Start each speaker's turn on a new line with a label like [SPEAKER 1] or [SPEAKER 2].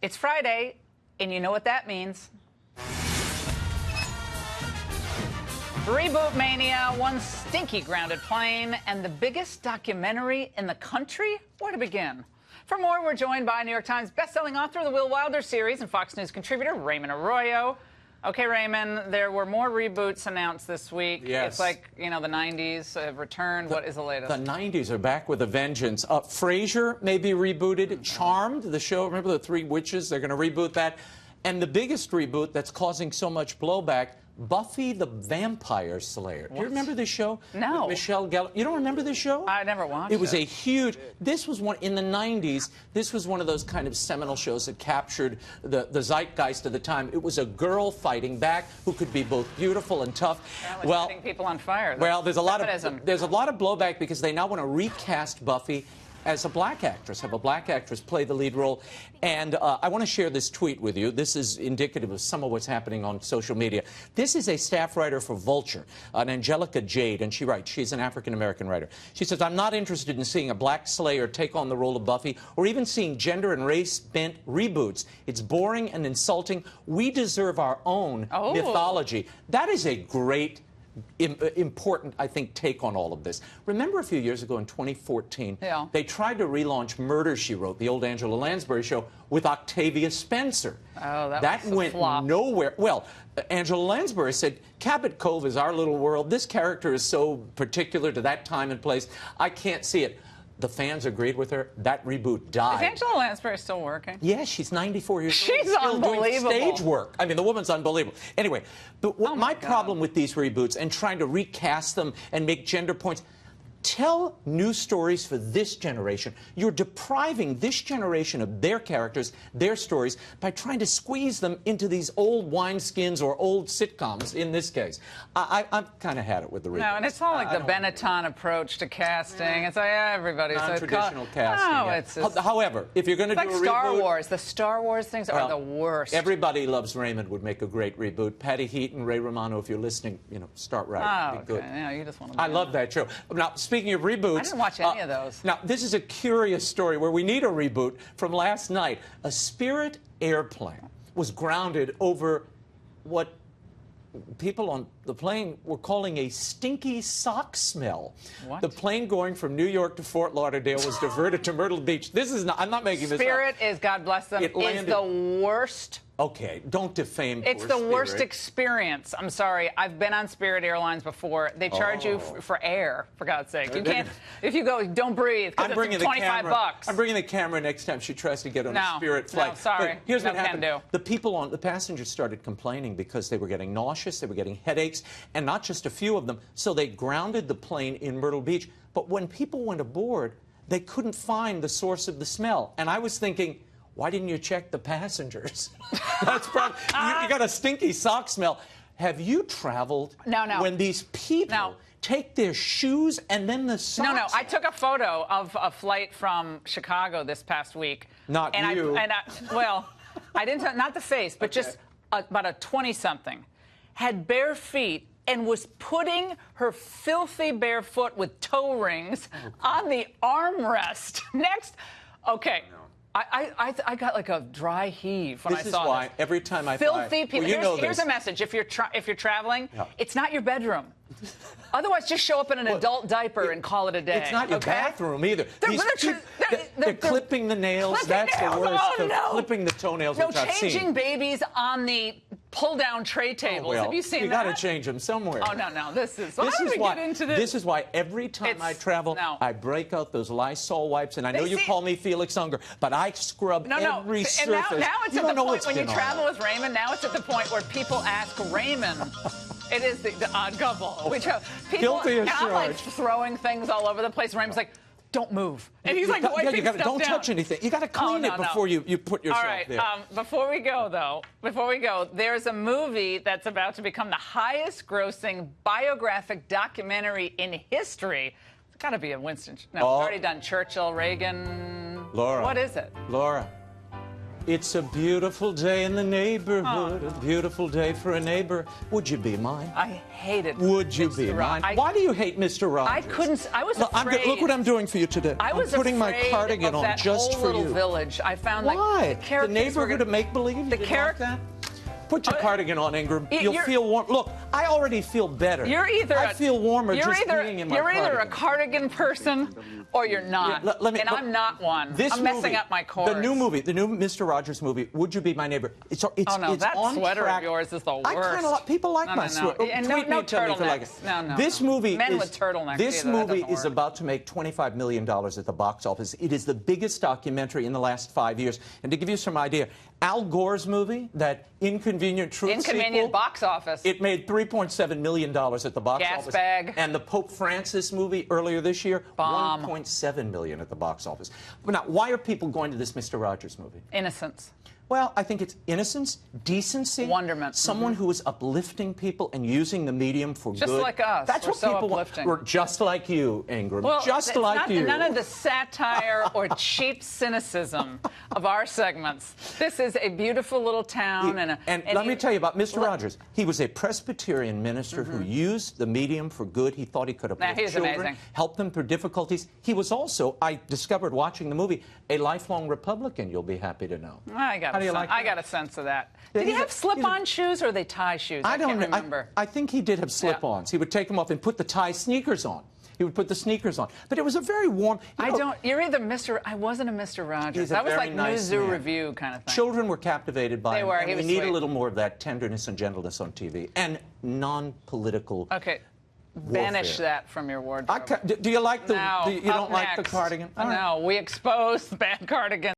[SPEAKER 1] It's Friday, and you know what that means. Reboot mania, one stinky grounded plane, and the biggest documentary in the country? Where to begin? For more, we're joined by New York Times bestselling author of the Will Wilder series and Fox News contributor Raymond Arroyo. Okay, Raymond, there were more reboots announced this week.
[SPEAKER 2] Yes.
[SPEAKER 1] It's like, you know, the 90s have returned. What is the latest?
[SPEAKER 2] The 90s are back with a vengeance. Frasier may be rebooted. Charmed, the show, remember the three witches? They're going to reboot that. And the biggest reboot that's causing so much blowback, Buffy the Vampire Slayer. Do you remember this show?
[SPEAKER 1] No.
[SPEAKER 2] With Michelle Gellar. You don't remember this show?
[SPEAKER 1] I never watched it.
[SPEAKER 2] It was a huge... This was one... In the 90s, this was one of those kind of seminal shows that captured the zeitgeist of the time. It was a girl fighting back who could be both beautiful and tough.
[SPEAKER 1] Well, setting people on fire.
[SPEAKER 2] Well, there's a lot of blowback because they now want to recast Buffy as a black actress, have a black actress play the lead role. And I want to share this tweet with you. This is indicative of some of what's happening on social media. This is a staff writer for Vulture, an Angelica Jade, and she writes, she's an African-American writer. She says, I'm not interested in seeing a black Slayer take on the role of Buffy or even seeing gender and race-bent reboots. It's boring and insulting. We deserve our own mythology. That is a great important, I think, take on all of this. Remember a few years ago in 2014, they tried to relaunch Murder, She Wrote, the old Angela Lansbury show, with Octavia Spencer.
[SPEAKER 1] Oh,
[SPEAKER 2] that went nowhere. Well, Angela Lansbury said, Cabot Cove is our little world. This character is so particular to that time and place. I can't see it. The fans agreed with her. That reboot died.
[SPEAKER 1] Is Angela Lansbury still working?
[SPEAKER 2] Yes, she's 94 years old.
[SPEAKER 1] She's unbelievable.
[SPEAKER 2] Doing stage work. I mean, the woman's unbelievable. Anyway, but my problem with these reboots and trying to recast them and make gender points, tell new stories for this generation. You're depriving this generation of their characters, their stories, by trying to squeeze them into these old wineskins or old sitcoms, in this case. I've kind of had it with the reboots.
[SPEAKER 1] No, and it's all like the Benetton approach to casting. It's like everybody.
[SPEAKER 2] Non-traditional casting.
[SPEAKER 1] No, it's just,
[SPEAKER 2] however, if you're going to do a reboot...
[SPEAKER 1] Star Wars. The Star Wars things are the worst.
[SPEAKER 2] Everybody Loves Raymond would make a great reboot. Patty Heaton, Ray Romano, if you're listening, you know, start right.
[SPEAKER 1] Oh,
[SPEAKER 2] be good.
[SPEAKER 1] Yeah, you just want to.
[SPEAKER 2] I love that show. Now, speaking of reboots...
[SPEAKER 1] I didn't watch any of those.
[SPEAKER 2] Now, this is a curious story where we need a reboot from last night. A Spirit airplane was grounded over what people on the plane were calling a stinky sock smell. What? The plane going from New York to Fort Lauderdale was diverted to Myrtle Beach. This is not, I'm not making this up.
[SPEAKER 1] Spirit is, God bless them, is the worst.
[SPEAKER 2] Okay, don't defame
[SPEAKER 1] It's the
[SPEAKER 2] Spirit.
[SPEAKER 1] Worst experience. I'm sorry. I've been on Spirit Airlines before. They charge you for air, for God's sake. You can't, if you go, don't breathe, because it's 25 bucks.
[SPEAKER 2] I'm bringing the camera next time she tries to get on a Spirit flight.
[SPEAKER 1] No, sorry.
[SPEAKER 2] But here's what happened.
[SPEAKER 1] Can do.
[SPEAKER 2] The passengers started complaining because they were getting nauseous, they were getting headaches, and not just a few of them, so they grounded the plane in Myrtle Beach. But when people went aboard, they couldn't find the source of the smell. And I was thinking, why didn't you check the passengers? That's probably, you got a stinky sock smell. Have you traveled when these people take their shoes and then the socks?
[SPEAKER 1] No, I took a photo of a flight from Chicago this past week.
[SPEAKER 2] Not you.
[SPEAKER 1] Well, I didn't, not the face, but just about a 20-something. Had bare feet and was putting her filthy bare foot with toe rings on the armrest. Next, I got like a dry heave when I saw this. This is why
[SPEAKER 2] every time I
[SPEAKER 1] fly... Filthy people.
[SPEAKER 2] Well,
[SPEAKER 1] here's a message. If you're traveling, it's not your bedroom. Otherwise, just show up in an adult diaper and call it a day.
[SPEAKER 2] It's not your bathroom either. They're clipping the nails. That's the worst. Clipping the toenails, which I've seen.
[SPEAKER 1] Changing babies on the pull-down tray tables. Have you seen that?
[SPEAKER 2] You got to change them somewhere.
[SPEAKER 1] Oh, no. This is why every time I travel, I break out those Lysol wipes. And I know you call me Felix Unger, but I scrub every surface. And now it's at the point when you travel with Raymond, now it's at the point where people ask Raymond. It is the odd couple. People not like throwing things all over the place. Raymond's like, don't move. And he's like wiping stuff down.
[SPEAKER 2] Don't touch anything. You got to clean it before you put yourself there.
[SPEAKER 1] All right. Before we go, there's a movie that's about to become the highest-grossing biographic documentary in history. It's got to be a Winston. No, we've already done Churchill, Reagan.
[SPEAKER 2] Laura.
[SPEAKER 1] What is it?
[SPEAKER 2] Laura. It's a beautiful day in the neighborhood, a beautiful day for a neighbor. Would you be mine?
[SPEAKER 3] I hated
[SPEAKER 2] Would you be mine? Why do you hate Mr. Rogers?
[SPEAKER 3] I couldn't. I was afraid.
[SPEAKER 2] Look what I'm doing for you today.
[SPEAKER 3] I was
[SPEAKER 2] I'm putting my cardigan
[SPEAKER 3] of
[SPEAKER 2] on just for you.
[SPEAKER 3] Little village. I found
[SPEAKER 2] why?
[SPEAKER 3] The
[SPEAKER 2] neighborhood of make-believe?
[SPEAKER 3] The character.
[SPEAKER 2] Like put your cardigan on, Ingram. You'll feel warm. Look, I already feel better. I feel warmer just being in my cardigan.
[SPEAKER 3] You're either a cardigan person or you're not. And I'm not one. I'm messing up my chords.
[SPEAKER 2] The new Mr. Rogers movie, Would You Be My Neighbor? It's
[SPEAKER 3] that
[SPEAKER 2] on
[SPEAKER 3] sweater
[SPEAKER 2] track.
[SPEAKER 3] of yours is the worst.
[SPEAKER 2] People like my sweater.
[SPEAKER 3] No turtlenecks. No.
[SPEAKER 2] This movie
[SPEAKER 3] Men with turtlenecks.
[SPEAKER 2] This movie is about to make $25 million at the box office. It is the biggest documentary in the last 5 years. And to give you some idea, Al Gore's movie, that Inconvenient Truth sequel,
[SPEAKER 3] box office.
[SPEAKER 2] It made $3.7 million at the box office.
[SPEAKER 3] Bag.
[SPEAKER 2] And the Pope Francis movie earlier this year, $1.7 million at the box office. But now, why are people going to this Mr. Rogers movie?
[SPEAKER 3] Innocence.
[SPEAKER 2] Well, I think it's innocence, decency,
[SPEAKER 3] wonderment,
[SPEAKER 2] someone who is uplifting people and using the medium for
[SPEAKER 3] just
[SPEAKER 2] good.
[SPEAKER 3] Just like us.
[SPEAKER 2] That's what people want. We're just like you, Ingram.
[SPEAKER 3] Well,
[SPEAKER 2] just like you.
[SPEAKER 3] None of the satire or cheap cynicism of our segments. This is a beautiful little town,
[SPEAKER 2] and let me tell you about Mr. Rogers. He was a Presbyterian minister who used the medium for good. He thought he could uplift children, help them through difficulties. He was also, I discovered watching the movie, a lifelong Republican. You'll be happy to know.
[SPEAKER 3] I got a sense of that. Did he have slip-on shoes or are they tie shoes? I can't remember.
[SPEAKER 2] I think he did have slip-ons. He would take them off and put the tie sneakers on. He would put the sneakers on. But it was a very warm...
[SPEAKER 3] You're either Mr... I wasn't a Mr. Rogers. That was like New Zoo Review kind of thing.
[SPEAKER 2] Children were captivated by him.
[SPEAKER 3] They were.
[SPEAKER 2] And we need a little more of that tenderness and gentleness on TV. And non-political...
[SPEAKER 3] Okay. Banish that from your wardrobe.
[SPEAKER 2] Do you like the... you don't like the cardigan?
[SPEAKER 3] No, we exposed the bad cardigan.